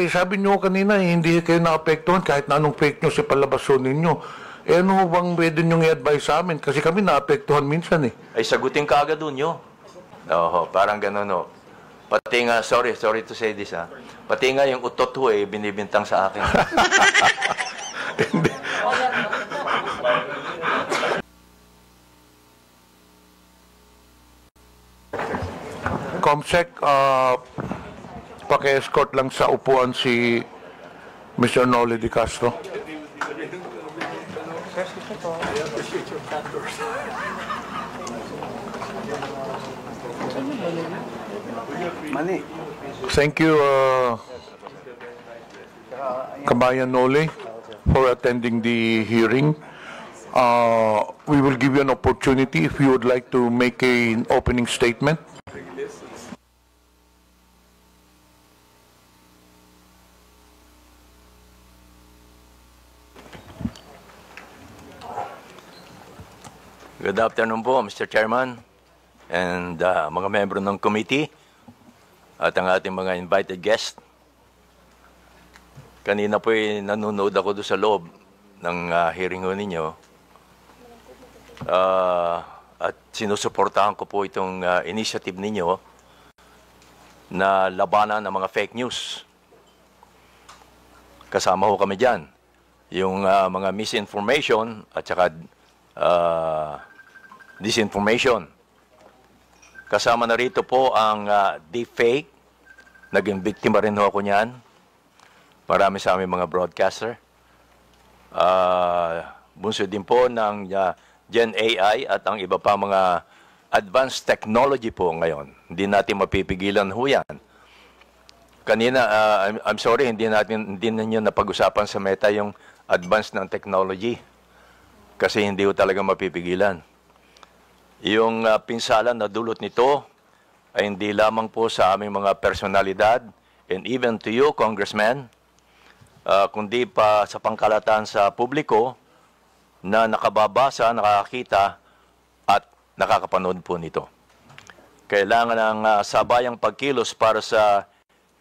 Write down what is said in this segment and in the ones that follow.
Sabi nyo kanina, hindi kayo naapektuhan kahit na anong fake news ipalabason ninyo. Ano bang pwede nyo i-advise sa amin? Kasi kami naapektuhan minsan eh. Ay sagutin ka agad dun nyo. Oo, parang ganun o. Pati nga, sorry to say this ha. Pati nga yung utot ho eh, binibintang sa akin. Hindi. Comsec, paki-escort lang sa upuan si Mr. Noli Di Castro. Thank you, Kabayan Noli, for attending the hearing. We will give you an opportunity if you would like to make an opening statement. Good afternoon po, Mr. Chairman, and mga membro ng committee, at ang ating mga invited guests. Kanina po nanonood ako doon sa loob ng hearing ninyo. At sinusuportahan ko po itong initiative ninyo na labanan ng mga fake news. Kasama ho kami dyan. Yung mga misinformation at saka disinformation. Kasama na rito po ang deepfake. Naging biktima rin ho ako niyan. Marami sa aming mga broadcaster. Bunso din po ng Gen AI at ang iba pa mga advanced technology po ngayon. Hindi natin mapipigilan ho yan. Kanina, I'm sorry, hindi ninyo napag-usapan sa Meta yung advanced ng technology. Kasi hindi ho talaga mapipigilan. Yung pinsala na dulot nito ay hindi lamang po sa aming mga personalidad and even to you, Congressman, kundi pa sa pangkalatan sa publiko na nakababasa, nakakita at nakakapanood po nito. Kailangan ng sabayang pagkilos para sa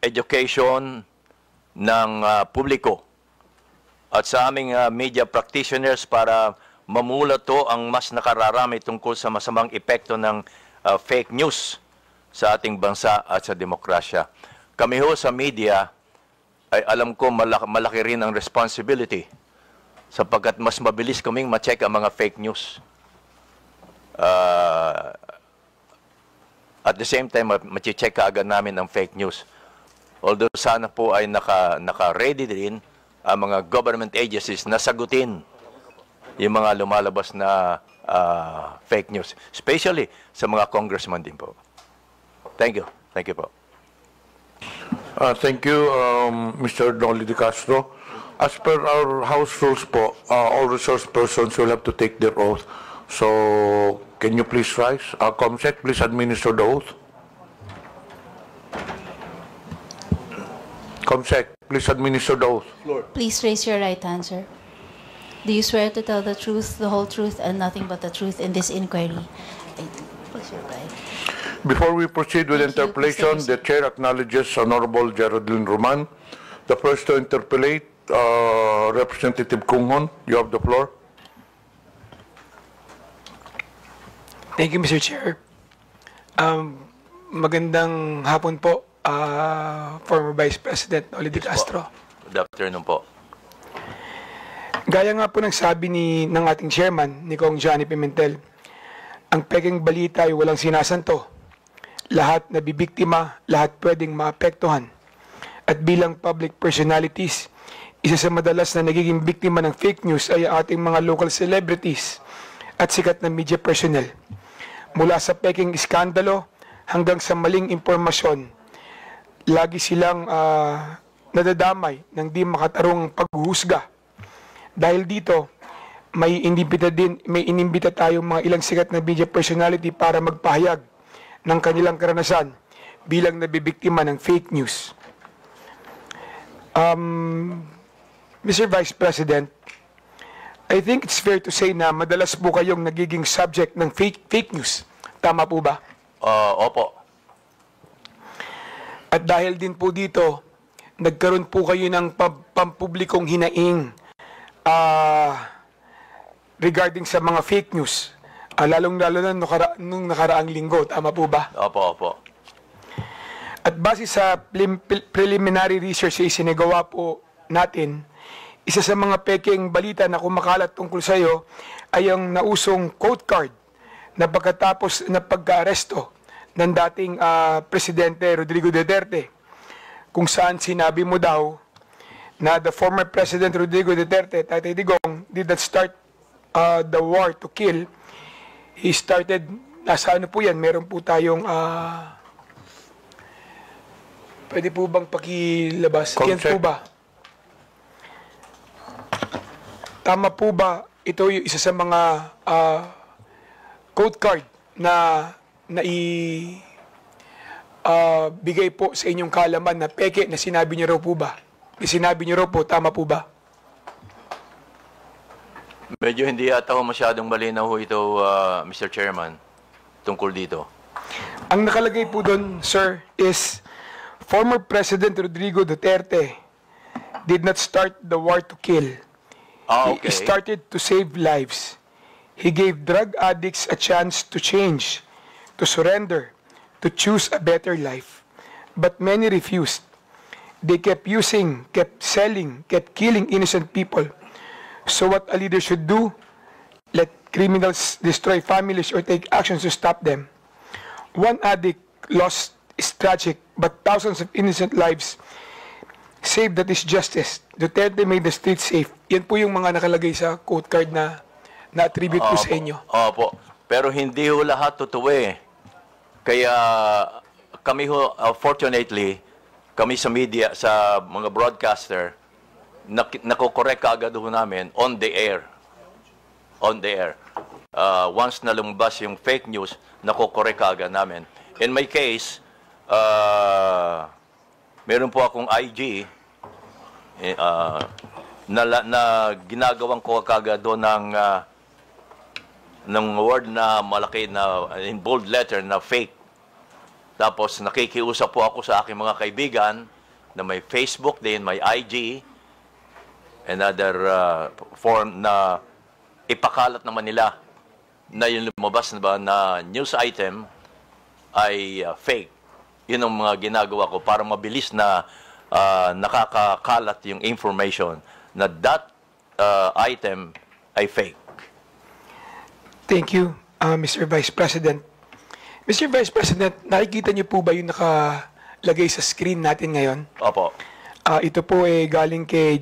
education ng publiko at sa aming media practitioners para mamulato ang mas nakararami tungkol sa masamang epekto ng fake news sa ating bansa at sa demokrasya. Kami ho sa media ay alam ko malaki rin ang responsibility sapagkat mas mabilis kaming ma-check ang mga fake news. At the same time, ma-check kaagad namin ang fake news. Although sana po ay naka-ready din ang mga government agencies na sagutin yung mga lumalabas na fake news, especially sa mga congressman din po. Thank you. Thank you po. Thank you, Mr. Noli Di Castro. As per our House rules po, all resource persons will have to take their oath. So, can you please rise? Comsec, please administer the oath. Comsec, please administer the oath. Please raise your right hand, sir. Do you swear to tell the truth, the whole truth, and nothing but the truth in this inquiry? Before we proceed with interpellation, the Chair acknowledges Honorable Geraldine Roman. The first to interpellate, Representative Kunghon. You have the floor. Thank you, Mr. Chair. Magandang hapon po, former Vice President Noli Di Castro. Good afternoon po. Gaya nga po ng sabi ng ating chairman, ni Kong Johnny Pimentel, ang peking balita ay walang sinasanto. Lahat nabibiktima, lahat pwedeng maapektuhan. At bilang public personalities, isa sa madalas na nagiging biktima ng fake news ay ating mga local celebrities at sikat na media personnel. Mula sa peking iskandalo hanggang sa maling impormasyon, lagi silang nadadamay ng di makatarungang paghuhusga. Dahil dito, may inimbita tayong mga ilang sikat na media personality para magpahayag ng kanilang karanasan bilang nabibiktima ng fake news. Mr. Vice President, I think it's fair to say na madalas po kayong nagiging subject ng fake news. Tama po ba? Opo. At dahil din po dito, nagkaroon po kayo ng pampublikong hinaing regarding sa mga fake news. Lalong-lalo na nung nakaraang linggo. Tama po ba? Opo, opo. At base sa preliminary research na isinagawa po natin, isa sa mga pekeng balita na kumakalat tungkol sa iyo ay ang nausong quote card na pagkatapos na pagka-aresto ng dating Presidente Rodrigo Duterte, kung saan sinabi mo daw na the former President Rodrigo Duterte, Tatay Digong, did not start the war to kill. He started, nasa ano po yan, meron po tayong, pwede po bang pakilabas? Yan po ba? Tama po ba, ito yung isa sa mga code card na bigay po sa inyong kaalaman na peke na sinabi niyo raw po ba? Sinabi niyo raw po, tama po ba? Medyo hindi yata ho masyadong malinaw ho ito, Mr. Chairman, tungkol dito. Ang nakalagay po doon, sir, is former President Rodrigo Duterte did not start the war to kill. Okay. He started to save lives. He gave drug addicts a chance to change, to surrender, to choose a better life. But many refused. They kept using, kept selling, kept killing innocent people. So what a leader should do, let criminals destroy families or take actions to stop them. One addict lost is tragic, but thousands of innocent lives saved, that is justice. Duterte made the streets safe. Yan po yung mga nakalagay sa quote card na na-attribute po sa inyo. Opo. Pero hindi ho lahat totoo eh. Kaya kami ho, fortunately, kami sa media, sa mga broadcaster, nakokorek agad ho namin on the air. On the air. Once na lumabas yung fake news, nakokorek agad namin. In my case, meron po akong IG na ginagawang ko kagad doon ng word na malaki na in bold letter na fake. Tapos nakikiusap po ako sa aking mga kaibigan na may Facebook din, may IG, another form na ipakalat naman nila na yung lumabas na ba na news item ay fake. Yun ang mga ginagawa ko para mabilis na nakakakalat yung information na that item ay fake. Thank you, Mr. Vice President. Mr. Vice President, nakikita niyo po ba yung nakalagay sa screen natin ngayon? Opo. Ito po ay galing kay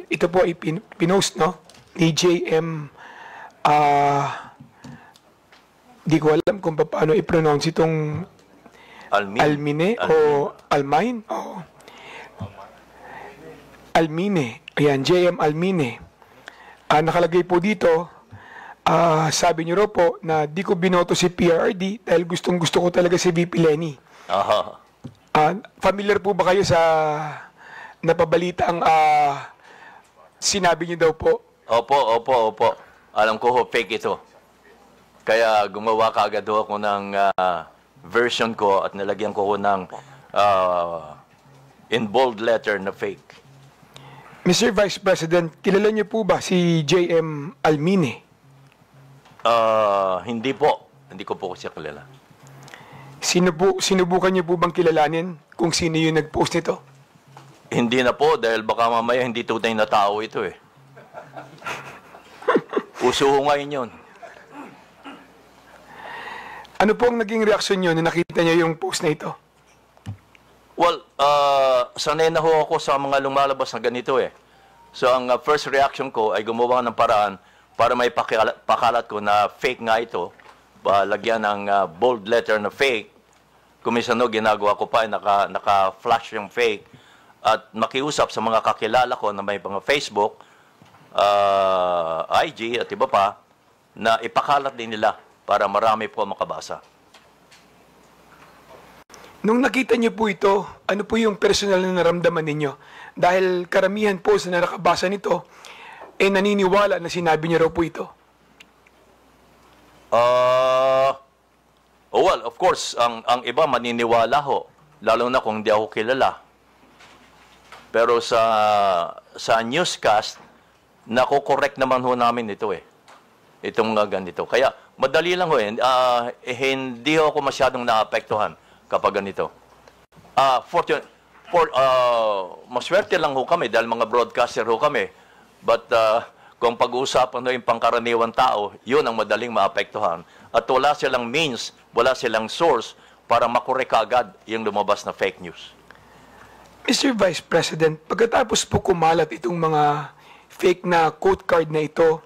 ito po ay pinost, no? Ni JM, di ko alam kung paano i-pronounce itong Almine o Almine o Almine. Ayan, JM Almine. Nakalagay po dito, sabi niyo raw po na di ko binoto si PRRD dahil gustong-gusto ko talaga si VP Lenny. Aha. Familiar po ba kayo sa napabalita ang sinabi niyo daw po? Opo. Alam ko ho, fake ito. Kaya gumawa kaagad ho ako ng version ko at nilagyan ko ho ng in bold letter na fake. Mr. Vice President, kilala niyo po ba si JM Almine? Hindi po. Hindi ko po siya kilala. Sinubukan niyo po bang kilalanin kung sino yung nag-post nito? Hindi na po dahil baka mamaya hindi tunay na tao ito eh. Uso ho ngayon yun. Ano po ang naging reaksyon niyo na nakita niyo yung post na ito? Well, sanay na ho ako sa mga lumalabas na ganito eh. So ang first reaction ko ay gumawa ng paraan para may pakalat ko na fake nga ito. Lagyan ng bold letter na fake. Kumisano, ginagawa ko pa, naka-flash yung fake. At makiusap sa mga kakilala ko na may mga Facebook, IG at iba pa, na ipakalat din nila para marami po makabasa. Nung nakita niyo po ito, ano po yung personal na naramdaman ninyo? Dahil karamihan po sa nakabasa nito, naniniwala na sinabi niyo raw po ito. Well, of course, ang iba maniniwala ho, lalo na kung hindi ako kilala. Pero sa newscast, nako-correct naman ho namin ito eh. Itong ganito. Kaya madali lang ho eh. Hindi ho ako masyadong naapektuhan kapag ganito. Maswerte lang ho kami dahil mga broadcaster ho kami. But kung pag-uusapan ho yung pangkaraniwan tao, yun ang madaling maapektuhan. At wala silang means, wala silang source para makorek agad yung lumabas na fake news. Mr. Vice President, pagkatapos po kumalat itong mga fake na quote card na ito,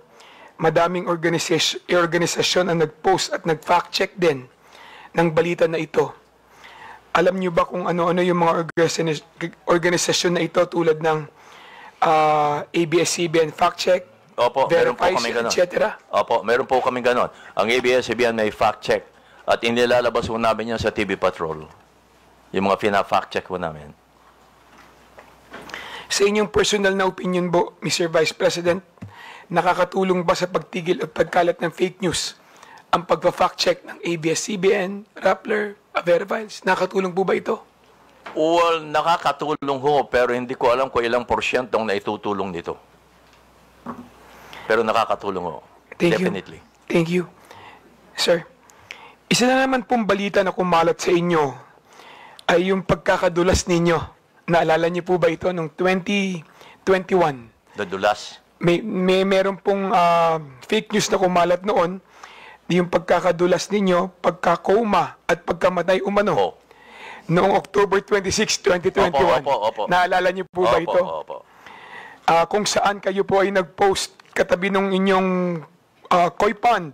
madaming organisasyon ang nag-post at nag-fact check din ng balita na ito. Alam niyo ba kung ano-ano yung mga organisasyon na ito tulad ng ABS-CBN Fact Check, Opo, meron po Verifies, kami ganon. etc.? Opo, meron po kami ganon. Ang ABS-CBN may fact check at inilalabas po namin yan sa TV Patrol. Yung mga fina-fact check po namin. Sa inyong personal na opinion po, Mr. Vice President, nakakatulong ba sa pagtigil at pagkalat ng fake news ang pagpa-fact check ng ABS-CBN, Rappler, Verifies? Nakakatulong po ba ito? Well, nakakatulong ho, pero hindi ko alam kung ilang porsyentong na itutulong nito. Pero nakakatulong ho. Definitely. Thank you. Sir, isa na naman pong balita na kumalat sa inyo ay yung pagkakadulas ninyo. Naalala niyo po ba ito noong 2021? Dadulas. Meron pong fake news na kumalat noon, yung pagkakadulas ninyo, pagkakoma at pagkamatay umano. Oh. Noong October 26, 2021. Opo. Naalala niyo po ba ito? Opo. Kung saan kayo po ay nag-post katabi ng inyong koi pond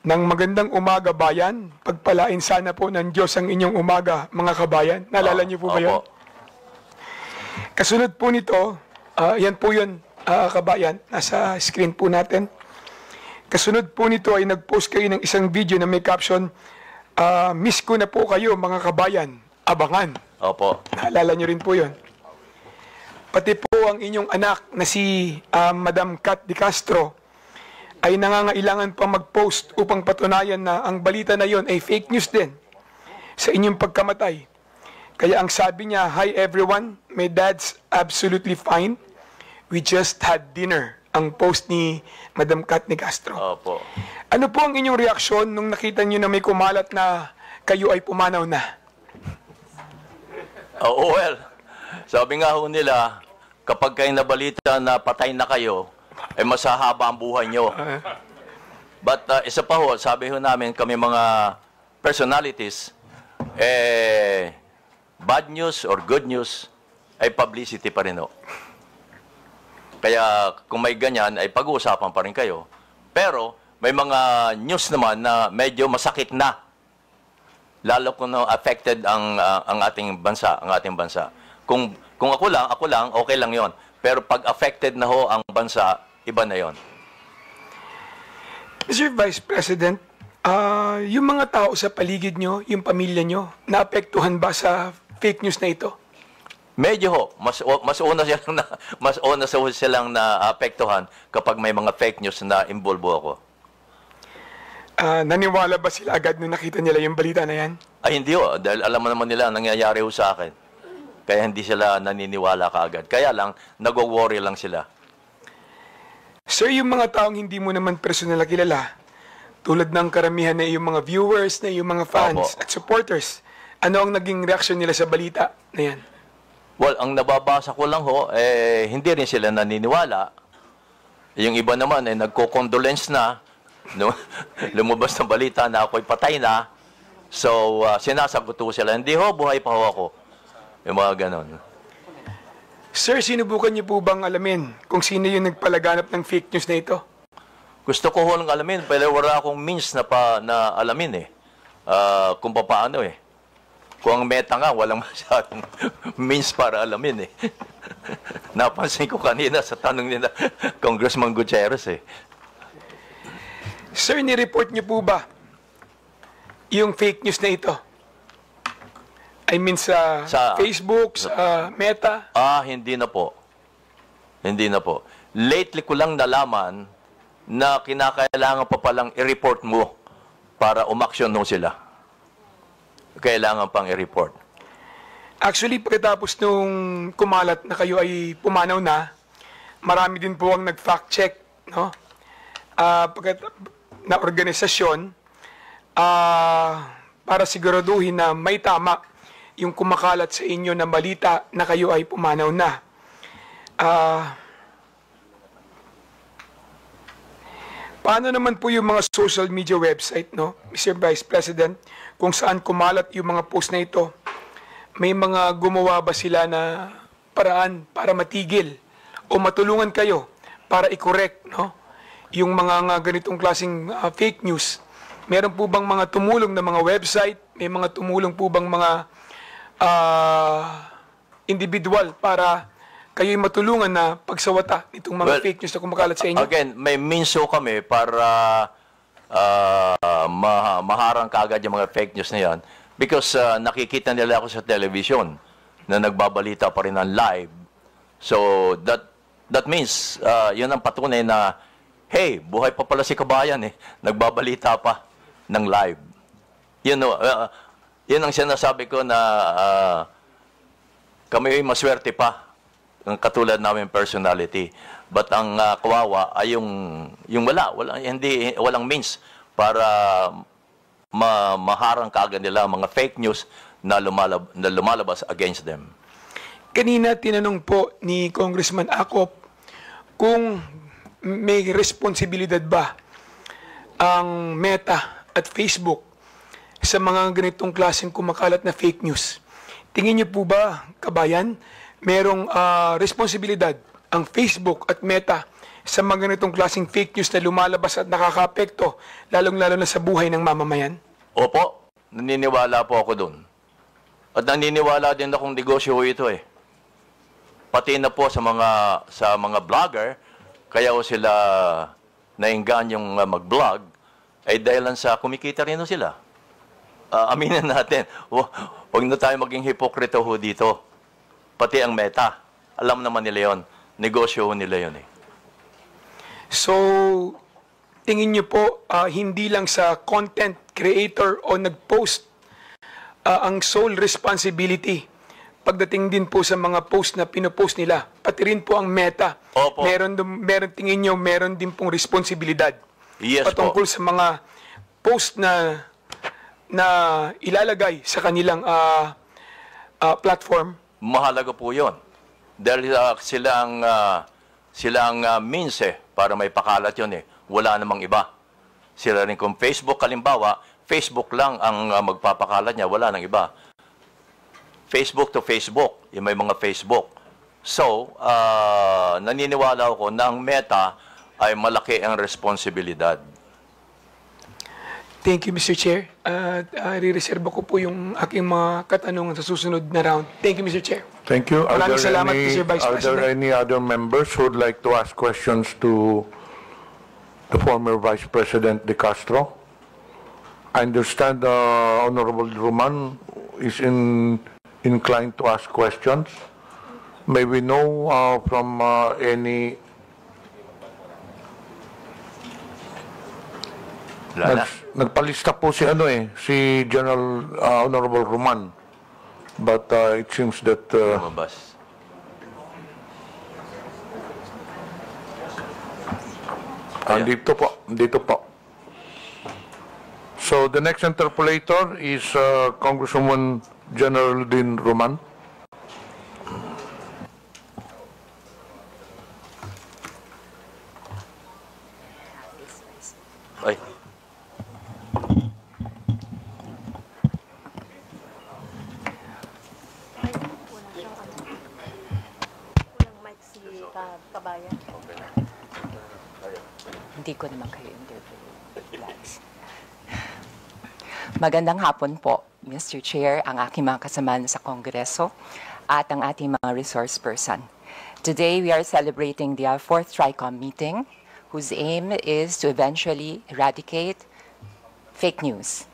ng magandang umaga bayan, pagpalain sana po ng Diyos ang inyong umaga, mga kabayan. Naalala niyo po ba yun? Kasunod po nito, yan po yun, kabayan, nasa screen po natin. Kasunod po nito ay nag-post kayo ng isang video na may caption, miss ko na po kayo mga kabayan, abangan. Opo. Naalala nyo rin po yun. Pati po ang inyong anak na si Madam Kat De Castro ay nangangailangan pa mag-post upang patunayan na ang balita na yon ay fake news din sa inyong pagkamatay. Kaya ang sabi niya, "Hi everyone, my dad's absolutely fine. We just had dinner." Ang post ni Madam Kat De Castro. Opo. Ano po ang inyong reaksyon nung nakita niyo na may kumalat na kayo ay pumanaw na? Well, sabi nga ho nila, kapag kayo nabalita na patay na kayo, ay masahaba ang buhay nyo. But isa pa ho, sabi ho namin kami mga personalities, bad news or good news ay publicity pa rin ho. Kaya kung may ganyan, ay pag-uusapan pa rin kayo. Pero may mga news naman na medyo masakit na. Lalo kung affected ang ating bansa, Kung ako lang, okay lang 'yon. Pero pag affected na ho ang bansa, iba na 'yon. Mr. Vice President, yung mga tao sa paligid nyo, yung pamilya nyo, naapektuhan ba sa fake news na ito? Medyo ho, mas una silang naapektuhan kapag may mga fake news na involvo ako. Naniwala ba sila agad nung nakita nila yung balita na yan? Ay hindi ho, dahil alam mo naman nila ang nangyayari ho sa akin. Kaya hindi sila naniniwala kaagad. Kaya lang, nag-worry lang sila. Sir, yung mga taong hindi mo naman personal na kilala, tulad ng karamihan na yung mga viewers, na yung mga fans Opo. at supporters, ano ang naging reaksyon nila sa balita na yan? Well, ang nababasa ko lang ho, hindi rin sila naniniwala. Yung iba naman, nagko-condolence na. No? Lumabas ng balita na ako'y patay na. So, sinasagot ko sila, hindi ho, buhay pa ho ako. Yung mga ganon. Sir, sinubukan niyo po bang alamin kung sino yung nagpalaganap ng fake news na ito? Gusto ko ho lang alamin, pero wala akong means na alamin kung paano Kung ang meta nga, walang masyadong means para alamin Napansin ko kanina sa tanong nila, Congressman Gutierrez Sir, ni-report niyo po ba yung fake news na ito? I mean sa Facebook, sa Meta? Hindi na po. Hindi na po. Lately ko lang nalaman na kinakailangan pa palang i-report mo para umaksyon mo sila. Kailangan pang i-report. Actually, pagkatapos nung kumalat na kayo ay pumanaw na, marami din po ang nag-fact check, no? Na organisasyon para siguraduhin na may tama yung kumakalat sa inyo na balita na kayo ay pumanaw na. Paano naman po yung mga social media website, no, Mr. Vice President, kung saan kumalat yung mga post na ito? May mga gumawa ba sila na paraan para matigil o matulungan kayo para i-correct, no, yung mga ganitong klaseng fake news? Meron po bang mga tumulong na mga website? May mga tumulong po bang mga individual para kayo'y matulungan na pagsawata itong mga fake news na kumakalat sa inyo? Again, may means ho kami para maharang kaagad yung mga fake news na yan. Because nakikita nila ako sa television na nagbabalita pa rin ng live. So, that means, yun ang patunay na, hey, buhay pa pala si kabayan eh. Nagbabalita pa ng live. Yun ang sinasabi ko na kami ay maswerte pa ng katulad namin personality. But ang kawawa ay yung walang means para maharang kaagad nila mga fake news na lumalabas against them. Kanina tinanong po ni Congressman Acop kung may responsibilidad ba ang Meta at Facebook sa mga ganitong klaseng kumakalat na fake news. Tingin niyo po ba, kabayan, merong responsibilidad ang Facebook at Meta sa mga ganitong klaseng fake news na lumalabas at nakakaapekto, lalong-lalo na sa buhay ng mamamayan? Opo, naniniwala po ako dun. At naniniwala din akong negosyo ito eh. Pati na po sa mga vlogger, kaya o sila naingganyong mag-vlog, ay dahilan sa kumikita rin sila. Aminin natin, huwag na tayo maging hipokrito ho dito. Pati ang Meta, alam naman nila yon, negosyo nila yon eh. So, tingin niyo po, hindi lang sa content creator o nag-post ang sole responsibility pagdating din po sa mga post na pinopost nila, pati rin po ang Meta. Opo. Meron tingin niyo, meron din pong responsibilidad. Yes patungkol po. sa mga post na ilalagay sa kanilang platform. Mahalaga po yun. Dahil sila ang means eh, para may pakalat yun eh. Wala namang iba. Sila rin kung Facebook, kalimbawa, Facebook lang ang magpapakalat niya, wala nang iba. Facebook to Facebook, yung may mga Facebook. So, naniniwala ako na ang Meta ay malaki ang responsibilidad. Thank you, Mr. Chair. Re-reserve ko po yung aking mga katanungan sa susunod na round. Thank you, Mr. Chair. Thank you. Maraming salamat, Mr. Vice Are there President. any other members who would like to ask questions to the former Vice President De Castro? I understand Honorable Roman is inclined to ask questions. May we know from any... Nagpalista po si si General Honorable Roman. But it seems that Lumabas. dito po. So the next interpolator is Congresswoman General Din Roman. Ay. Kabayan. Hindi ko naman kayo interview. Relax. Magandang hapon po, Mr. Chair, ang aking mga kasamahan sa Kongreso at ang ating mga resource person. Today, we are celebrating the 4th TRICOM meeting, whose aim is to eventually eradicate fake news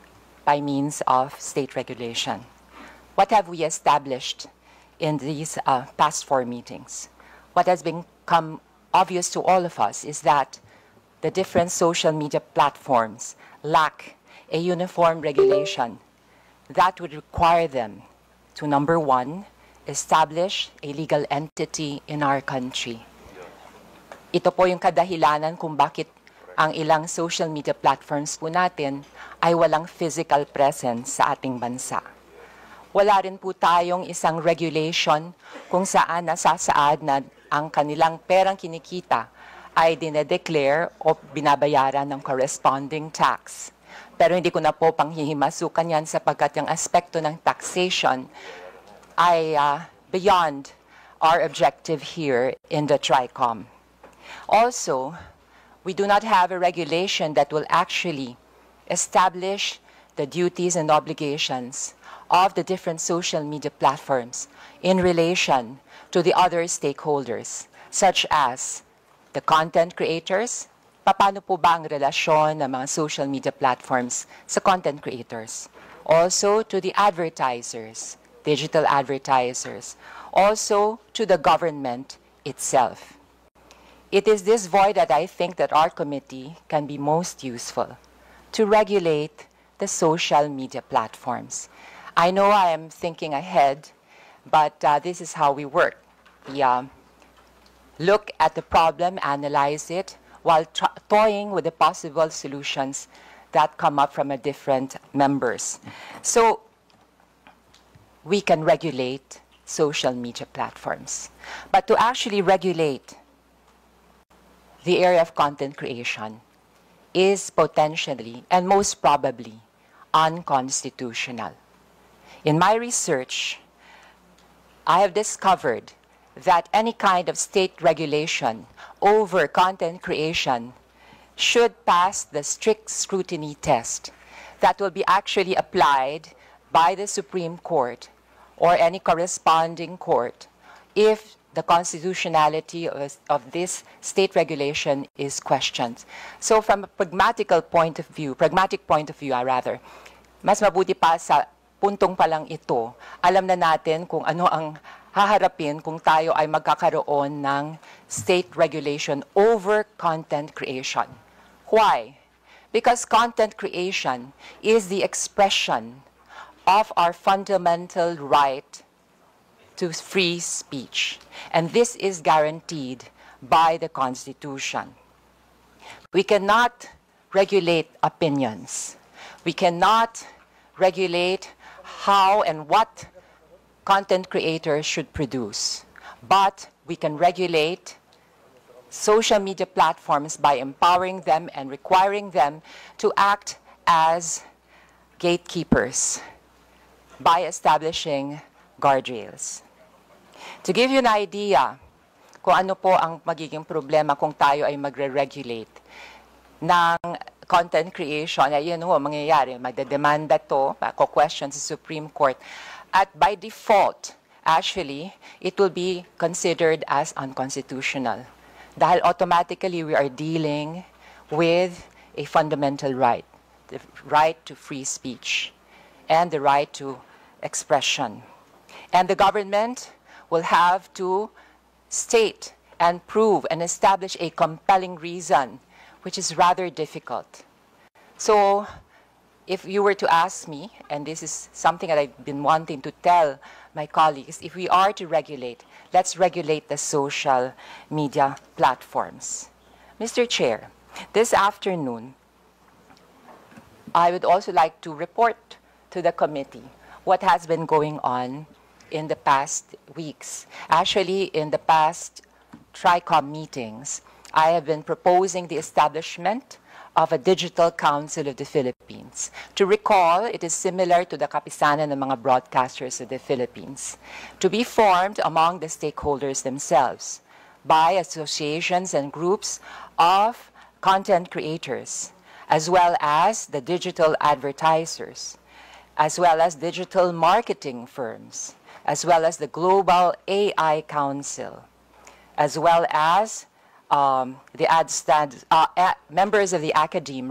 by means of state regulation. What have we established in these past 4 meetings? What has become obvious to all of us is that the different social media platforms lack a uniform regulation that would require them to, number one, establish a legal entity in our country. Ito po yung kadahilanan kung bakit ang ilang social media platforms po natin ay walang physical presence sa ating bansa. Wala rin po tayong isang regulation kung saan nasasaad na ang kanilang perang kinikita ay dinedeclare o binabayaran ng corresponding tax. Pero hindi ko na po panghihimasukan yan sapagkat yung aspekto ng taxation ay beyond our objective here in the TRICOM. Also, we do not have a regulation that will actually establish the duties and obligations of the different social media platforms in relation to the other stakeholders, such as the content creators. Paano po ba ang relasyon ng mga social media platforms sa content creators? Also to the advertisers, digital advertisers. Also to the government itself. It is this void that I think that our committee can be most useful to regulate the social media platforms. I know I am thinking ahead, but this is how we work. We look at the problem, analyze it, while toying with the possible solutions that come up from different members. So we can regulate social media platforms. But to actually regulate the area of content creation is potentially and most probably unconstitutional. In my research, I have discovered that any kind of state regulation over content creation should pass the strict scrutiny test that will be actually applied by the Supreme Court or any corresponding court if the constitutionality of this state regulation is questioned. So from a pragmatic point of view, mas mabuti pa sa puntong pa lang ito, alam na natin kung ano ang haharapin kung tayo ay magkakaroon ng state regulation over content creation. Why? Because content creation is the expression of our fundamental right to free speech. And this is guaranteed by the Constitution. We cannot regulate opinions. We cannot regulate how and what content creators should produce. But we can regulate social media platforms by empowering them and requiring them to act as gatekeepers by establishing guardrails. To give you an idea kung ano po ang magiging problema kung tayo ay magre-regulate ng content creation, ayun ho, mangyayari, magdedemanda to, question sa Supreme Court, at by default, actually, it will be considered as unconstitutional. Dahil automatically, we are dealing with a fundamental right, the right to free speech and the right to expression. And the government will have to state and prove and establish a compelling reason, which is rather difficult. So if you were to ask me, and this is something that I've been wanting to tell my colleagues, if we are to regulate, let's regulate the social media platforms. Mr. Chair, this afternoon, I would also like to report to the committee what has been going on in the past weeks. Actually, in the past TRICOM meetings, I have been proposing the establishment of a Digital Council of the Philippines. To recall, it is similar to the kapisanan ng mga broadcasters of the Philippines, to be formed among the stakeholders themselves by associations and groups of content creators, as well as the digital advertisers, as well as digital marketing firms, as well as the Global AI Council, as well as members of the academe,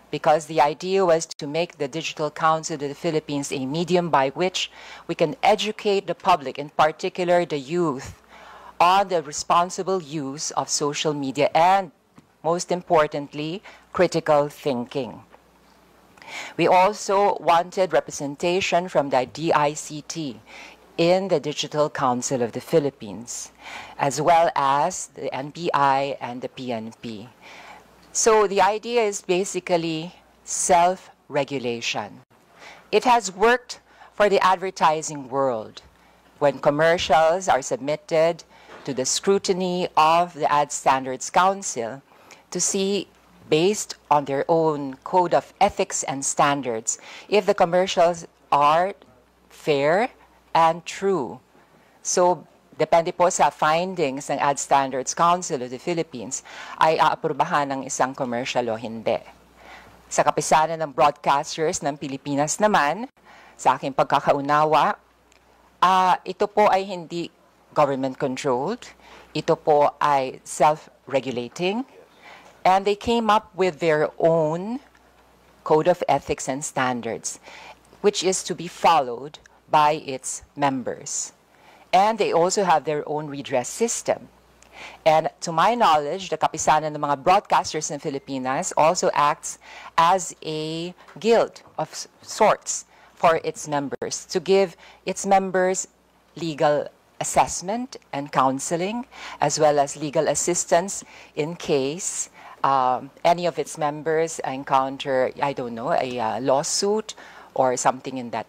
because the idea was to make the Digital Council of the Philippines a medium by which we can educate the public, in particular the youth, on the responsible use of social media and, most importantly, critical thinking. We also wanted representation from the DICT in the Digital Council of the Philippines, as well as the NBI and the PNP. So the idea is basically self-regulation. It has worked for the advertising world when commercials are submitted to the scrutiny of the Ad Standards Council to see, based on their own code of ethics and standards, if the commercials are fair and true. So, depende po sa findings ng Ad Standards Council of the Philippines, ay aaprubahan ng isang commercial o hindi. Sa kapisanan ng broadcasters ng Pilipinas naman, sa aking pagkakaunawa, ito po ay hindi government-controlled. Ito po ay self-regulating. And they came up with their own code of ethics and standards, which is to be followed by its members. And they also have their own redress system. And to my knowledge, the Kapisanan ng mga broadcasters in Filipinas also acts as a guild of sorts for its members, to give its members legal assessment and counseling, as well as legal assistance in case any of its members encounter, I don't know, a lawsuit or something in that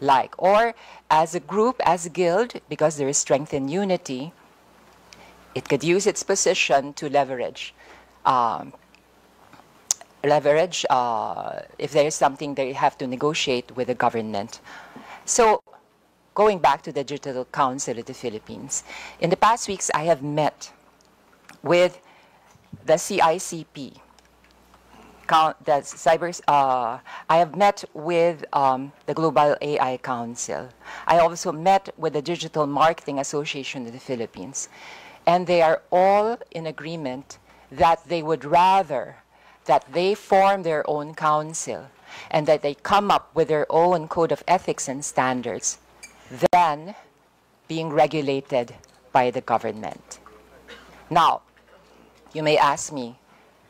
like. Or as a group, as a guild, because there is strength in unity, it could use its position to leverage if there is something they have to negotiate with the government. So, going back to the Digital Council of the Philippines, in the past weeks I have met with the CICP, I have met with the Global AI Council. I also met with the Digital Marketing Association of the Philippines. And they are all in agreement that they would rather that they form their own council and that they come up with their own code of ethics and standards than being regulated by the government. Now, you may ask me,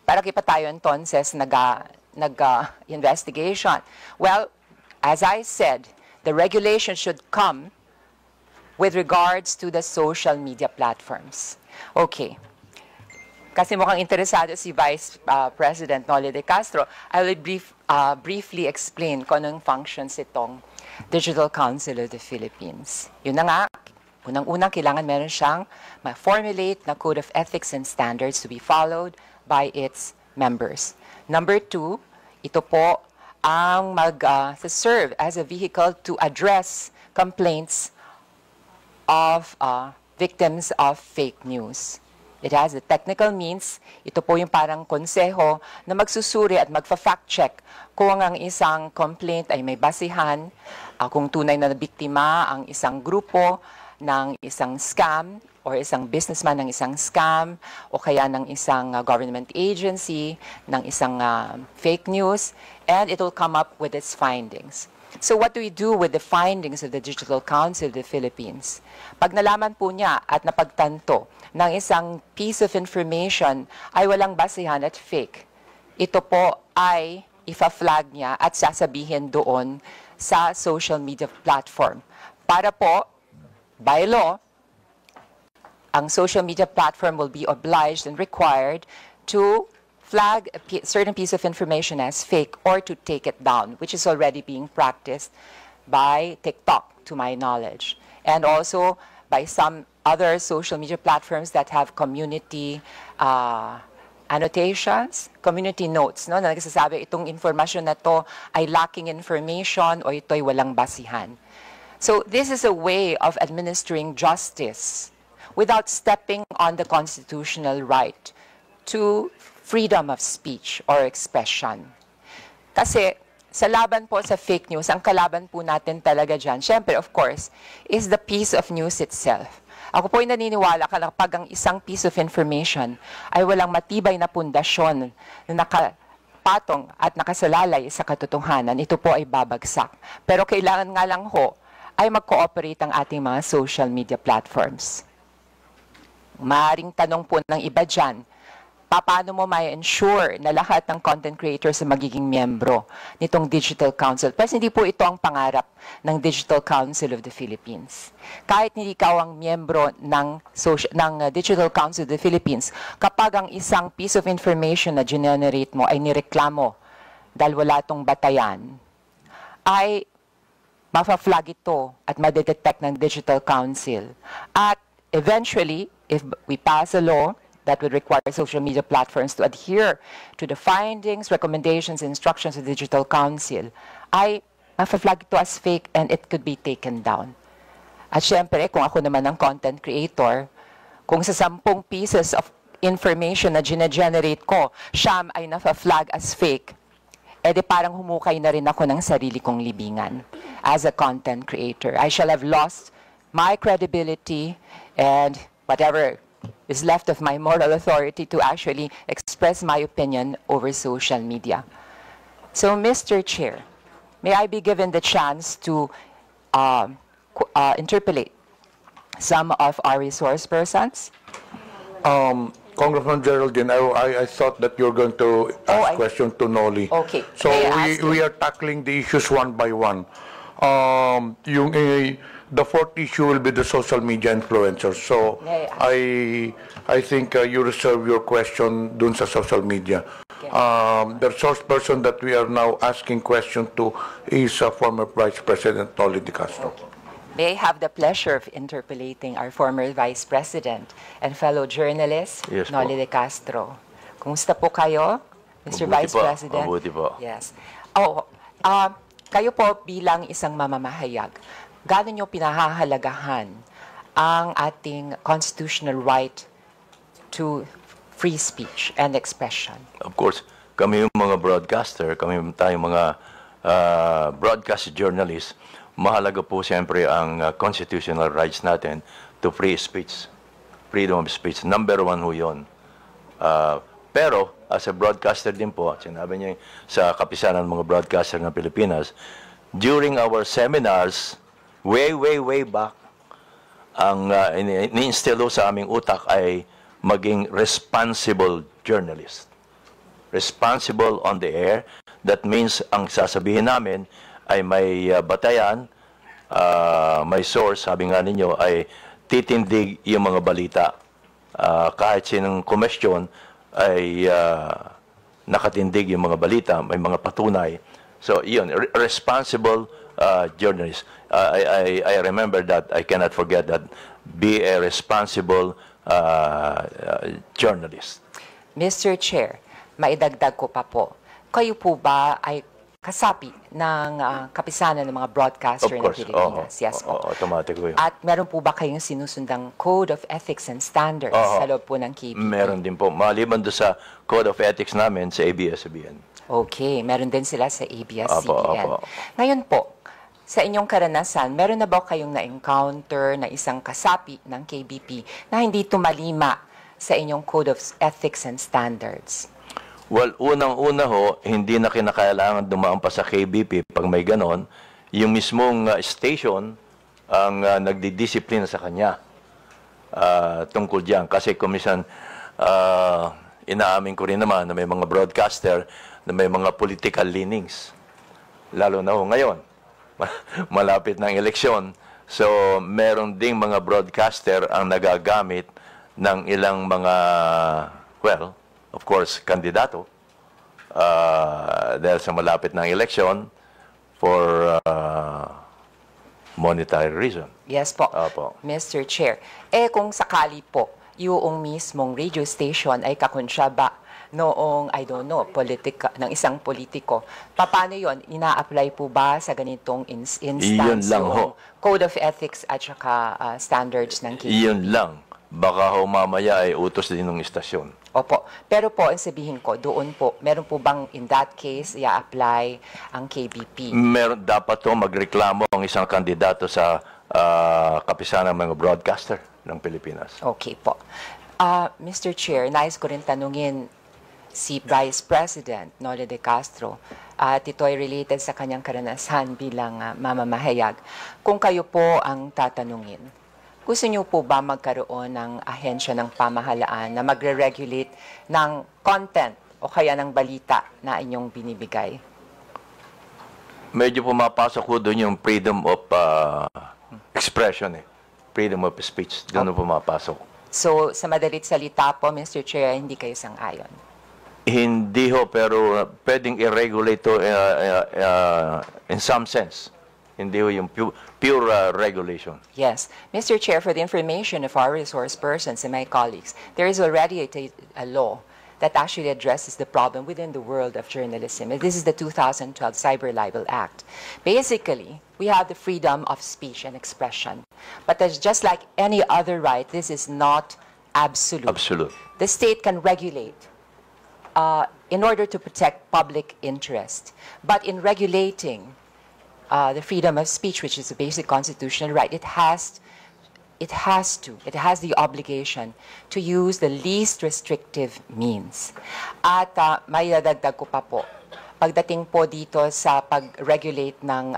para pa tayo entonces nag-investigation? Well, as I said, the regulation should come with regards to the social media platforms. Okay. Kasi mukhang interesado si Vice President Noli de Castro, I will briefly explain kung anong functions itong Digital Council of the Philippines. Yun na nga, unang-unang kailangan meron siyang ma-formulate na code of ethics and standards to be followed by its members. Number two, ito po ang mag-serve as a vehicle to address complaints of victims of fake news. It has the technical means. Ito po yung parang konseho na magsusuri at magfa-fact check kung ang isang complaint ay may basihan, kung tunay na biktima ang isang grupo ng isang scam or isang businessman ng isang scam o kaya ng isang government agency ng isang fake news, and it will come up with its findings. So what do we do with the findings of the Digital Council of the Philippines? Pag nalaman po niya at napagtanto ng isang piece of information ay walang basihan at fake, ito po ay ifa-flag niya at sasabihin doon sa social media platform. Para po, by law, ang social media platform will be obliged and required to flag a certain piece of information as fake or to take it down, which is already being practiced by TikTok, to my knowledge, and also by some other social media platforms that have community annotations, community notes, no, na nagsasabi itong informasyon na to ay lacking information o ito ay walang basihan. So this is a way of administering justice without stepping on the constitutional right to freedom of speech or expression. Kasi sa laban po sa fake news, ang kalaban po natin talaga dyan, syempre, of course, is the piece of news itself. Ako po ay naniniwala kapag ang isang piece of information ay walang matibay na pundasyon na nakapatong at nakasalalay sa katotohanan, ito po ay babagsak. Pero kailangan nga lang ho ay mag-cooperate ang ating mga social media platforms. Maaring tanong po ng iba dyan, paano mo may ensure na lahat ng content creators ay magiging miyembro nitong Digital Council? Kasi hindi po ito ang pangarap ng Digital Council of the Philippines. Kahit hindi ikaw ang miyembro ng Digital Council of the Philippines, kapag ang isang piece of information na generate mo ay nireklamo dahil wala itong batayan, ay mafa-flag ito at madedetect ng Digital Council. At eventually, if we pass a law that would require social media platforms to adhere to the findings, recommendations, instructions of the Digital Council, ay mafa-flag ito as fake and it could be taken down. At syempre, kung ako naman ang content creator, kung sa 10 pieces of information na generate ko, siyam ay nafa-flag as fake, edi parang humukay na rin ako ng sarili kong libingan as a content creator. I shall have lost my credibility and whatever is left of my moral authority to actually express my opinion over social media. So, Mr. Chair, may I be given the chance to interpolate some of our resource persons? Congressman Geraldine, I thought that you're going to ask question to Noli. Okay. So May I ask we are tackling the issues one by one. The fourth issue will be the social media influencers. So I think you reserve your question dun sa social media. The resource person that we are now asking question to is former Vice President Noli De Castro. May I have the pleasure of interpolating our former Vice President and fellow journalist, Yes po. Noli De Castro. Kumusta po kayo, Mr. Mabuti Vice po, President? mabuti po. Yes. Kayo po bilang isang mamamahayag, gaano nyo pinahahalagahan ang ating constitutional right to free speech and expression? Of course, kami yung mga broadcaster, kami tayong mga broadcast journalists, mahalaga po siyempre ang constitutional rights natin to free speech, freedom of speech. Number one ho yun. Pero, as a broadcaster din po, sinabi niya sa kapisanan ng mga broadcaster ng Pilipinas, during our seminars, way back, ang ini-instill sa aming utak ay maging responsible journalist. Responsible on the air. That means, ang sasabihin namin ay may batayan, may source, sabi nga ninyo, ay titindig yung mga balita. Kahit sinong komisyon ay nakatindig yung mga balita, may mga patunay. So, yun, responsible journalist. I remember that, I cannot forget that, be a responsible journalist. Mr. Chair, maidagdag ko pa po, kayo po ba ay kasapi ng kapisanan ng mga broadcaster ng Pilipinas? Yes po. Automatic po yun. At meron po ba kayong sinusundang Code of Ethics and Standards sa loob po ng KBP? Meron din po. Maliban doon sa Code of Ethics namin sa ABS-CBN. Okay, meron din sila sa ABS-CBN. Opo. Ngayon po, sa inyong karanasan, meron na ba kayong na-encounter na isang kasapi ng KBP na hindi tumalima sa inyong Code of Ethics and Standards? Well, unang-una ho, hindi na kinakailangan dumaan pa sa KBP pag may ganon. Yung mismong station ang nagdidisiplina sa kanya tungkol diyan. Kasi kumisan, inaamin ko rin naman na may mga broadcaster na may mga political leanings. Lalo na ho ngayon, malapit ng eleksyon. So, meron ding mga broadcaster ang nagagamit ng ilang mga, well, of course, kandidato dahil sa malapit ng election for monetary reason. Yes po, Opo. Mr. Chair. Kung sakali po, yung mismong radio station ay kakonsyaba noong, I don't know, ng isang politiko, paano yon? Ina-apply po ba sa ganitong instance Iyon lang yung ho. Code of Ethics at saka standards ng KBP? Iyon lang. Baka ho mamaya ay utos din ng istasyon. Opo. Pero po, ang sabihin ko, doon po, meron po bang in that case, i-apply ang KBP? Meron dapat to magreklamo ang isang kandidato sa kapisanan ng mga broadcaster ng Pilipinas. Okay po. Mr. Chair, nais ko rin tanungin si Vice President Noli De Castro at ito ay related sa kanyang karanasan bilang mamamahayag. Kung kayo po ang tatanungin, gusto niyo po ba magkaroon ng ahensya ng pamahalaan na magre-regulate ng content o kaya ng balita na inyong binibigay? Medyo pumapasok ko doon yung freedom of expression eh. Freedom of speech. Doon pumapasok. So, sa madalit salita po, Mr. Chair, hindi kayo sang-ayon? Hindi ho, pero pwedeng i-regulate to in some sense. Hindi ho yung pure regulation. Yes. Mr. Chair, for the information of our resource persons and my colleagues, there is already a law that actually addresses the problem within the world of journalism. And this is the 2012 Cyber Libel Act. Basically, we have the freedom of speech and expression. But as just like any other right, this is not absolute. Absolute. The state can regulate in order to protect public interest. But in regulating the freedom of speech, which is a basic constitutional right, it has the obligation to use the least restrictive means. At may dadagdag ko pa po, pagdating po dito sa pag-regulate ng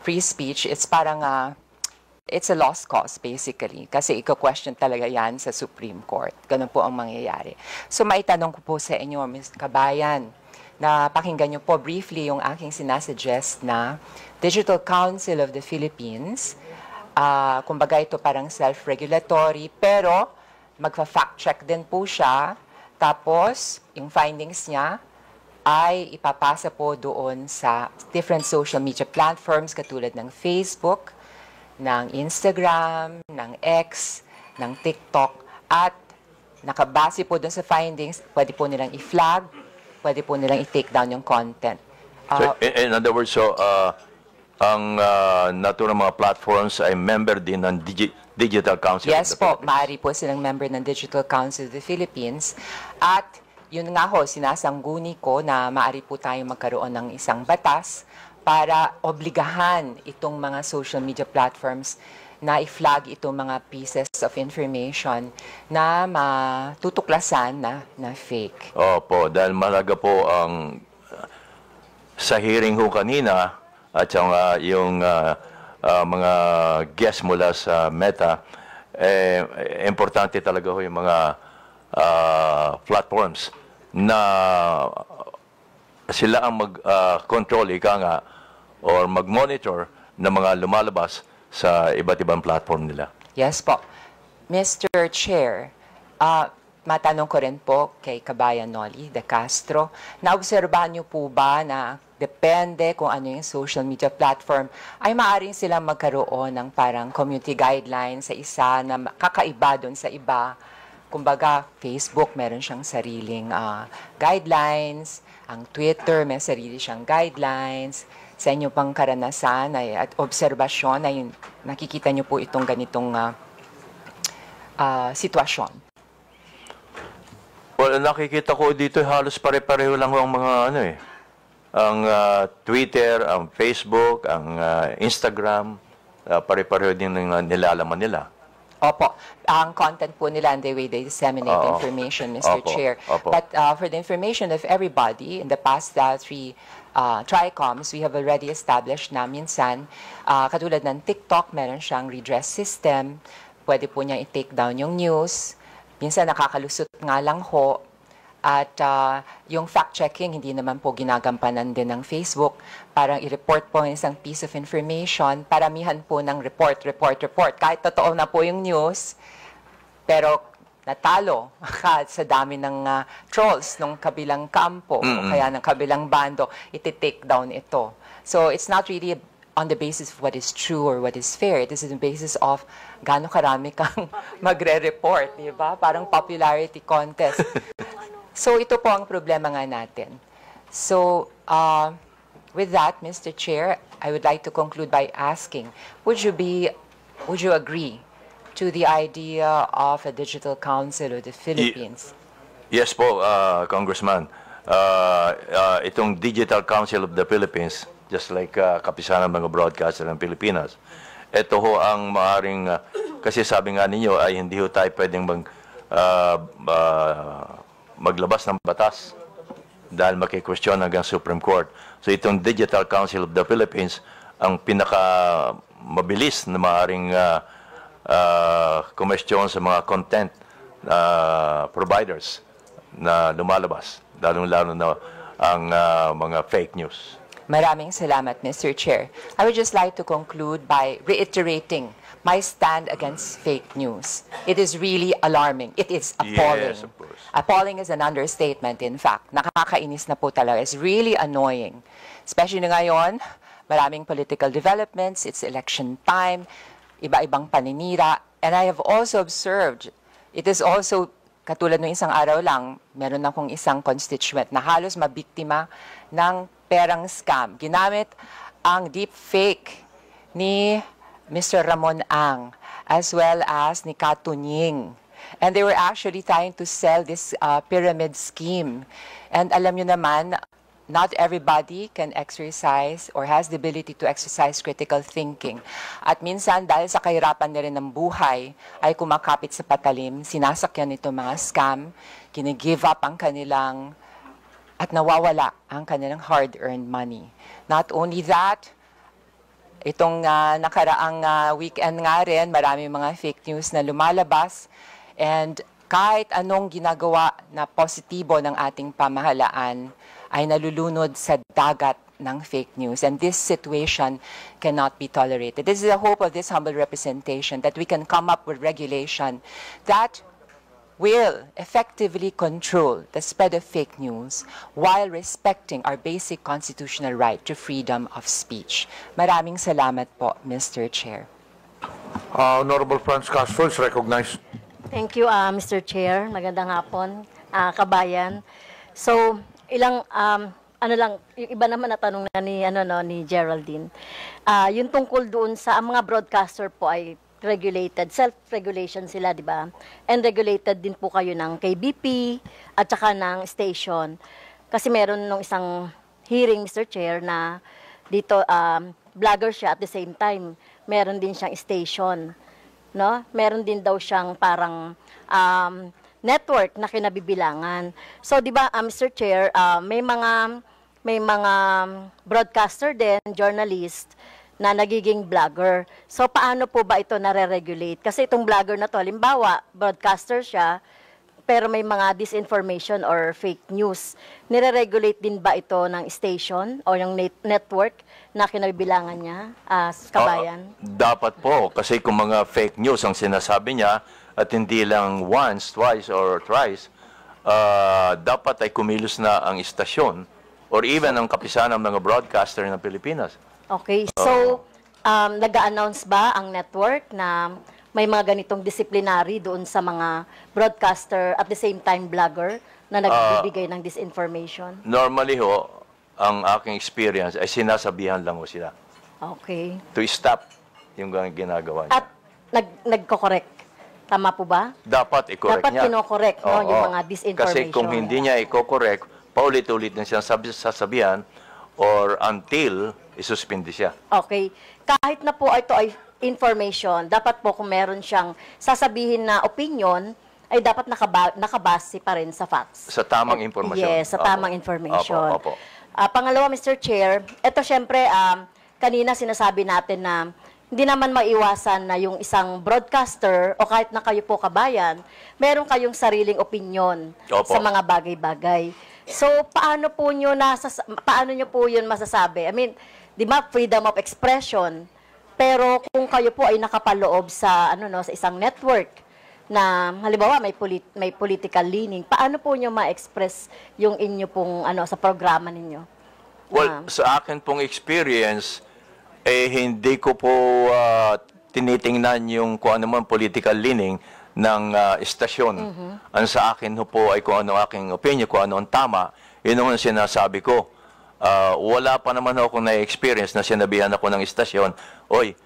free speech, it's parang it's a lost cause basically kasi iko-question talaga yan sa Supreme Court. Ganun po ang mangyayari. So maitanong ko po sa inyo, Ms. Kabayan, na pakinggan niyo po briefly yung aking sinasuggest na Digital Council of the Philippines. Kumbaga ito parang self-regulatory, pero magfa-fact check din po siya. Tapos, yung findings niya ay ipapasa po doon sa different social media platforms katulad ng Facebook, ng Instagram, ng X, ng TikTok. At nakabase po doon sa findings, pwede po nilang i-flag, pwede po nilang i-take down yung content. So, in other words, so, ang naturang mga platforms ay member din ng Digital Council Yes of the po, Philippines. maaari po silang member ng Digital Council of the Philippines. At yun nga ho, sinasangguni ko na maaari po tayong magkaroon ng isang batas para obligahan itong mga social media platforms na i-flag itong mga pieces of information na matutuklasan na fake. Opo, dahil malaga po ang sa hearing ho kanina at yung mga guests mula sa Meta, importante talaga ho yung mga platforms na sila ang mag-control, ika nga, or mag-monitor ng mga lumalabas sa iba't ibang platform nila. Yes po. Mr. Chair, matanong ko rin po kay Kabayan Noli de Castro, naobserbahan niyo po ba na depende kung ano yung social media platform, ay maaaring silang magkaroon ng parang community guidelines sa isa na kakaiba doon sa iba. Kumbaga, Facebook meron siyang sariling guidelines, ang Twitter may sarili siyang guidelines. Sa inyo pang karanasan at obserbasyon ay nakikita niyo po itong ganitong sitwasyon? Well, nakikita ko dito halos pare-pareho lang ang mga ang Twitter, ang Facebook, ang Instagram, pare-pareho din ng nilalaman nila. Opo. Ang content po nila and the way they disseminate information, Mr. Opo. Chair. Opo. But for the information of everybody, in the past 3 TRICOMs, we have already established na minsan, katulad ng TikTok, meron siyang redress system. Pwede po niya i-take down yung news. Minsan nakakalusot nga lang ho. At yung fact-checking, hindi naman po ginagampanan din ng Facebook. Parang i-report po ng isang piece of information. Paramihan po ng report. Kahit totoo na po yung news, pero natalo sa dami ng trolls ng kabilang kampo o kaya ng kabilang bando, iti-take down ito. So it's not really on the basis of what is true or what is fair. It is on the basis of gaano karami kang magre-report, di ba? Parang popularity contest. So ito po ang problema nga natin. So with that, Mr. Chair, I would like to conclude by asking, would you agree to the idea of a Digital Council of the Philippines? Yes po, Congressman. Itong Digital Council of the Philippines, just like kapisanan ng mga broadcaster ng Pilipinas, ito ho ang maaring, kasi sabi nga ninyo ay hindi ho tayo pwedeng maglabas ng batas dahil makikwestiyon hanggang Supreme Court. So itong Digital Council of the Philippines ang pinaka mabilis na maaaring kumestyon sa mga content providers na lumalabas, lalong-lalo na ang mga fake news. Maraming salamat, Mr. Chair. I would just like to conclude by reiterating my stand against fake news. It is really alarming. It is appalling. Yes, of course. Appalling is an understatement, in fact. Nakakainis na po talaga. It's really annoying. Especially na ngayon, maraming political developments, it's election time, iba-ibang paninira. And I have also observed, it is also, katulad ng isang araw lang, meron akong isang constituent na halos mabiktima ng perang scam. Ginamit ang deep fake ni Mr. Ramon Ang as well as ni Katunying. And they were actually trying to sell this pyramid scheme. And alam nyo naman, not everybody can exercise or has the ability to exercise critical thinking. At minsan, dahil sa kahirapan na rin ng buhay, ay kumakapit sa patalim, sinasakyan nito mga scam, kinigive up ang kanilang at nawawala ang kanilang hard-earned money. Not only that, itong nakaraang weekend nga rin, marami mga fake news na lumalabas. And kahit anong ginagawa na positibo ng ating pamahalaan, ay nalulunod sa dagat ng fake news. And this situation cannot be tolerated. This is the hope of this humble representation, that we can come up with regulation that will effectively control the spread of fake news while respecting our basic constitutional right to freedom of speech. Maraming salamat po, Mr. Chair. Honorable Franz Castro is recognized. Thank you, Mr. Chair. Magandang hapon, kabayan. So, ano lang, yung iba naman na tanong na ni Geraldine. Yung tungkol doon sa mga broadcaster po ay regulated, self-regulation sila, di ba? And regulated din po kayo ng KBP at saka ng station. Kasi meron nung isang hearing, Mr. Chair, na dito, vlogger siya at the same time, meron din siyang station. No? Meron din daw siyang parang network na kinabibilangan. So, di ba, Mr. Chair, may mga broadcaster din, journalist, na nagiging vlogger. So, paano po ba ito nare-regulate? Kasi itong vlogger na to, halimbawa, broadcaster siya, pero may mga disinformation or fake news. Nire-regulate din ba ito ng station o yung network na kinabibilangan niya, kabayan? Dapat po, kasi kung mga fake news ang sinasabi niya, at hindi lang once, twice, or thrice, dapat ay kumilos na ang istasyon or even ang kapisanan ng mga broadcaster ng Pilipinas. Okay, so nag-a-announce ba ang network na may mga ganitong disciplinary doon sa mga broadcaster at the same time vlogger na nagbibigay ng disinformation? Normally ho, ang aking experience ay sinasabihan lang ho sila Okay. to stop yung ginagawa niya. At nagko-correct. Tama po ba? Dapat i-correct Dapat niya. kino-correct, no, yung mga disinformation. Kasi kung hindi niya i-correct, paulit-ulit na siya sasabihan or until isuspindi siya. Okay. Kahit na po ito ay information, dapat po kung meron siyang sasabihin na opinion, ay dapat nakabase pa rin sa facts. Sa tamang impormasyon. Yes, sa tamang information. Opo. Pangalawa, Mr. Chair, ito syempre, kanina sinasabi natin na hindi naman maiwasan na yung isang broadcaster o kahit na kayo po kabayan, meron kayong sariling opinion Opo. sa mga bagay-bagay. So, paano nyo po yun masasabi? I mean, di ba, freedom of expression, pero kung kayo po ay nakapaloob sa, sa isang network, na halimbawa may political leaning, paano po nyo ma-express yung inyo pong sa programa ninyo? Well, sa akin pong experience, hindi ko po tinitingnan yung kung ano man political leaning ng istasyon. Ang sa akin po ay kung ano aking opinion, kung ano ang tama, yun ang sinasabi ko. Wala pa naman ako na-experience na sinabihan ako ng istasyon, oy,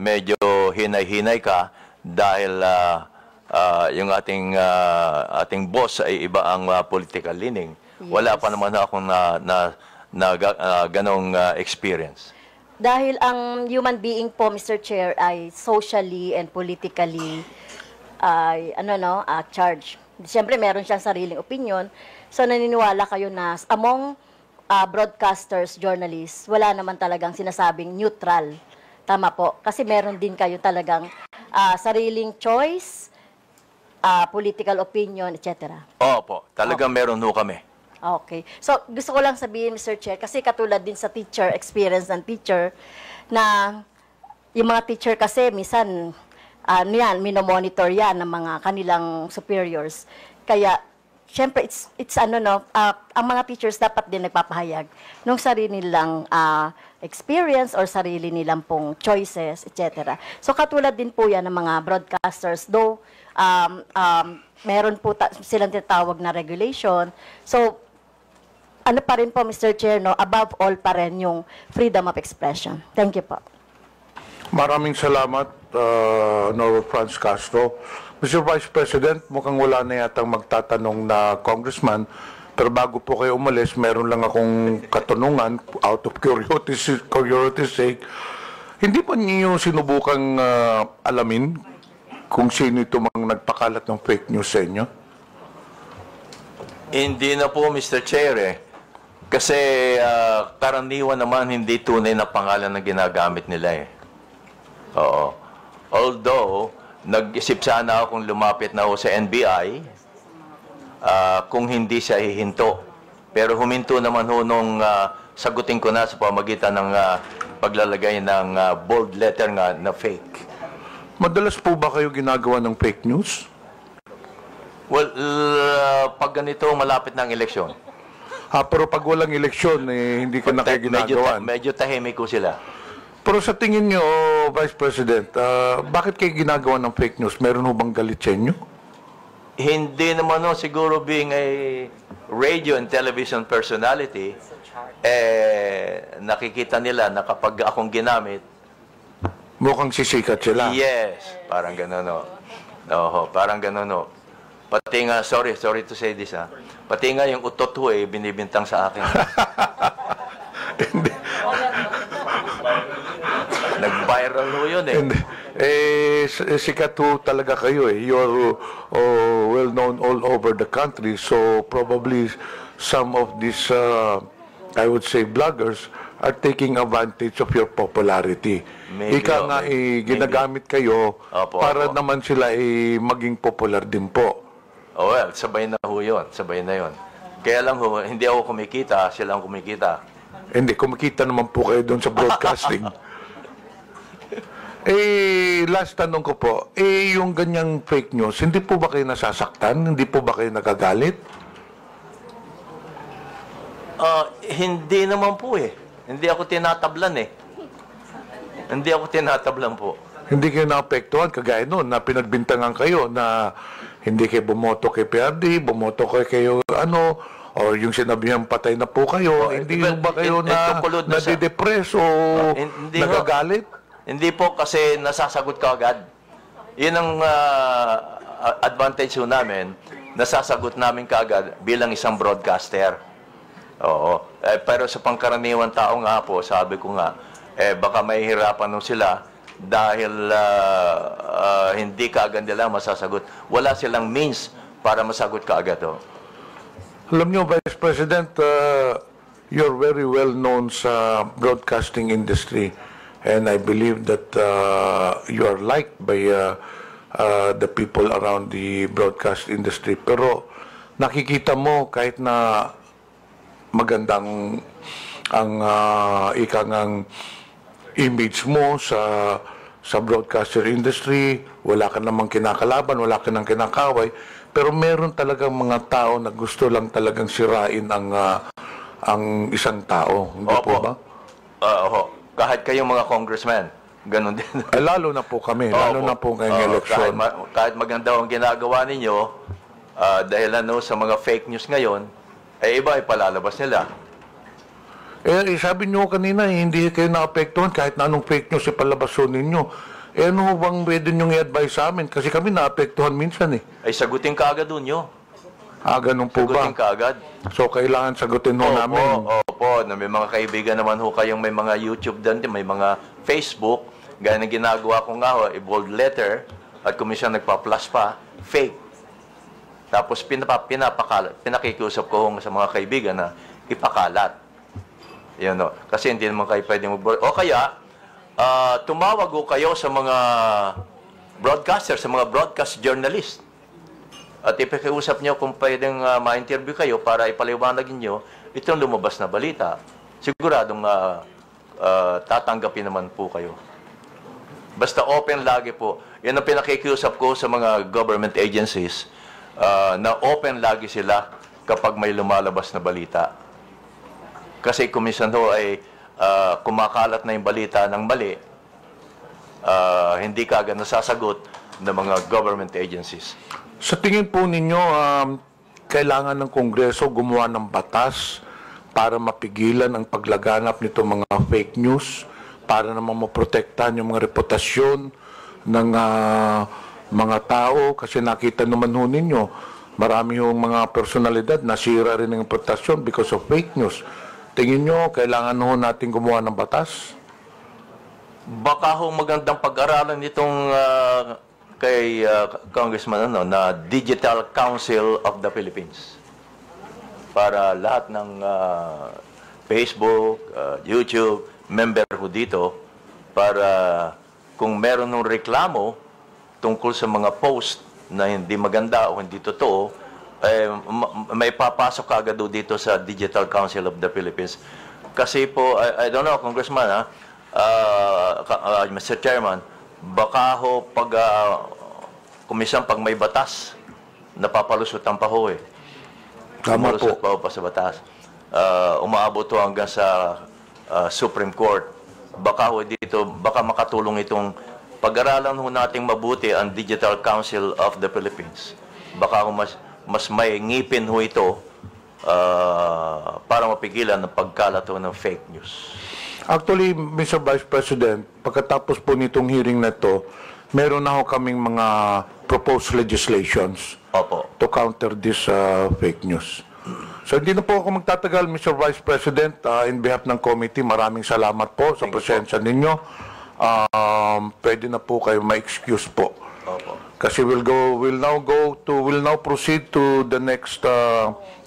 medyo hinay-hinay ka dahil yung ating boss ay iba ang political leaning. Wala pa naman akong ganong experience. Dahil ang human being po, Mr. Chair, ay socially and politically charged. Siyempre, meron siyang sariling opinion. So, naniniwala kayo na among broadcasters, journalists, wala naman talagang sinasabing neutral. Tama po. Kasi meron din kayo talagang sariling choice, political opinion, etc. Opo, talagang meron ho kami. Okay. So, gusto ko lang sabihin, Mr. Chair, kasi katulad din sa teacher, experience ng teacher, na yung mga teacher kasi, minsan, minomonitor yan ng mga kanilang superiors. Kaya, syempre, ang mga teachers dapat din nagpapahayag ng sarili nilang experience or sarili nilang pong choices, etc. So, katulad din po yan ng mga broadcasters, though, meron po silang tinatawag na regulation. So, ano pa rin po, Mr. Chair, no, above all pa rin yung freedom of expression. Thank you po. Maraming salamat, Honorable Franz Castro. Mr. Vice President, mukhang wala na yatang magtatanong na congressman, pero bago po kayo umalis, meron lang akong katanungan out of curiosity sake. Hindi pa niyo sinubukang alamin kung sino ito mang nagpakalat ng fake news sa inyo? Hindi na po, Mr. Chair, Kasi karaniwan naman hindi tunay na pangalan na ginagamit nila Oo. Although, nag-isip sana akong lumapit na ako sa NBI kung hindi siya hihinto. Pero huminto naman ho nung sagutin ko na sa pamagitan ng paglalagay ng bold letter nga na fake. Madalas po ba kayo ginagawa ng fake news? Well, pag ganito malapit na ang eleksyon. Pero pag walang eleksyon, hindi ka na kayo ginagawa. Medyo tahimik ko sila. Pero sa tingin nyo, Vice President, bakit kayo ginagawa ng fake news? Meron ho bang galit sa inyo? Hindi naman siguro being a radio and television personality, nakikita nila na kapag akong ginamit, mukhang sisikat sila. yes, parang gano'n parang gano'n Pati nga, sorry to say this pati nga yung utot ho binibintang sa akin. Nag-viral ho yun Sikat ho talaga kayo You're well known all over the country. So probably some of these, I would say, bloggers are taking advantage of your popularity. Ika nga ginagamit kayo para naman sila maging popular din po. Well, sabay na ho yun. Sabay na yun. Kaya lang ho, hindi ako kumikita, sila ang kumikita. Hindi, kumikita naman po kayo doon sa broadcasting. Last tanong ko po, yung ganyang fake news, hindi po ba kayo nasasaktan? Hindi po ba kayo nagagalit? Hindi naman po Hindi ako tinatablan Hindi ako tinatablan po. Hindi kayo naapektuhan, kagaya noon, na pinagbintangan kayo na hindi kayo bumoto kay PRD, bumoto kayo o yung sinabihan patay na po kayo, hindi ba kayo nadidepress o nagagalit? Hindi po kasi nasasagot ka agad. Yun ang advantage ho namin, nasasagot namin kaagad bilang isang broadcaster. Oo. Pero sa pangkaraniwan tao nga po, sabi ko nga, baka mahihirapan nung sila dahil hindi kaagad nila masasagot. Wala silang means para masagot kaagad. Alam niyo, Vice President, you're very well known sa broadcasting industry, and I believe that you are liked by the people around the broadcast industry. Pero nakikita mo kahit na magandang ang ikangang image mo sa broadcaster industry, wala ka namang kinakalaban, wala ka nang kinakaway, pero meron talagang mga tao na gusto lang talagang sirain ang isang tao. Hindi po ba? Kahit kayong mga congressmen, ganun din. Lalo na po kami, lalo na po ngayong eleksyon. Kahit maganda ang ginagawa ninyo, dahil sa mga fake news ngayon, iba ipalalabas nila. Sabi nyo kanina, hindi kayo naapektuhan kahit na anong fake news ipalabason ninyo. Ano bang pwede nyo i-advise sa amin? Kasi kami naapektuhan minsan sagutin ka agad doon nyo. Ganun po ba? Sagutin ka agad. So, kailangan sagutin ho namin. Opo, may mga kaibigan naman ho kayong may mga YouTube din, may mga Facebook. Gaya ng ginagawa ko nga bold letter, at kung minsan nagpa-plus pa, fake. Tapos pinakikiusap ko sa mga kaibigan na ipakalat. Yan, no? Kasi hindi naman kayo pwedeng o kaya, tumawag ko kayo sa mga broadcasters, sa mga broadcast journalist. At ipakiusap nyo kung pwedeng ma-interview kayo para ipaliwanag nyo itong lumabas na balita. Siguradong tatanggapin naman po kayo. Basta open lagi po. Yan ang pinakikiusap ko sa mga government agencies na open lagi sila kapag may lumalabas na balita. Kasi kung minsan ho ay kumakalat na yung balita ng mali, hindi kaagad nasasagot ng mga government agencies. Sa tingin po ninyo, kailangan ng Kongreso gumawa ng batas para mapigilan ang paglaganap nito mga fake news, para naman maprotektahan yung mga reputasyon ng mga tao. Kasi nakita naman ho ninyo, marami yung mga personalidad nasira rin ng reputasyon because of fake news. Tingin nyo, kailangan ho natin gumawa ng batas? Baka ho magandang pag-aralan itong kay Congressman na Digital Council of the Philippines. Para lahat ng Facebook, YouTube, member ho dito, para kung meron ng reklamo tungkol sa mga post na hindi maganda o hindi totoo, may papasok agad dito sa Digital Council of the Philippines. Kasi po, I don't know, Congressman, Mr. Chairman, baka ho kumisan pag may batas, napapalusutan pa ho eh. Tama po. Palusot pa ho pa sa batas. Umaabot ho hanggang sa Supreme Court. Baka ho dito, baka makatulong itong pag-aralan ho nating mabuti ang Digital Council of the Philippines. Baka ho mas may ngipin ho ito para mapigilan ang pagkalat ho ng fake news. Actually, Mr. Vice President, pagkatapos po nitong hearing na ito, meron na ho kaming mga proposed legislations Opo. to counter this fake news. So hindi na po ako magtatagal, Mr. Vice President. In behalf ng committee, maraming salamat po sa presensya ninyo. Pwede na po kayo ma-excuse po. Opo. Kasi we'll now proceed to the next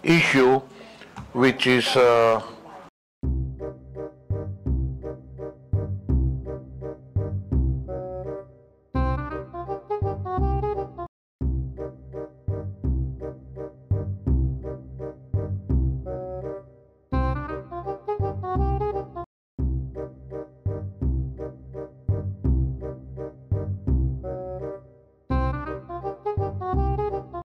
issue, which is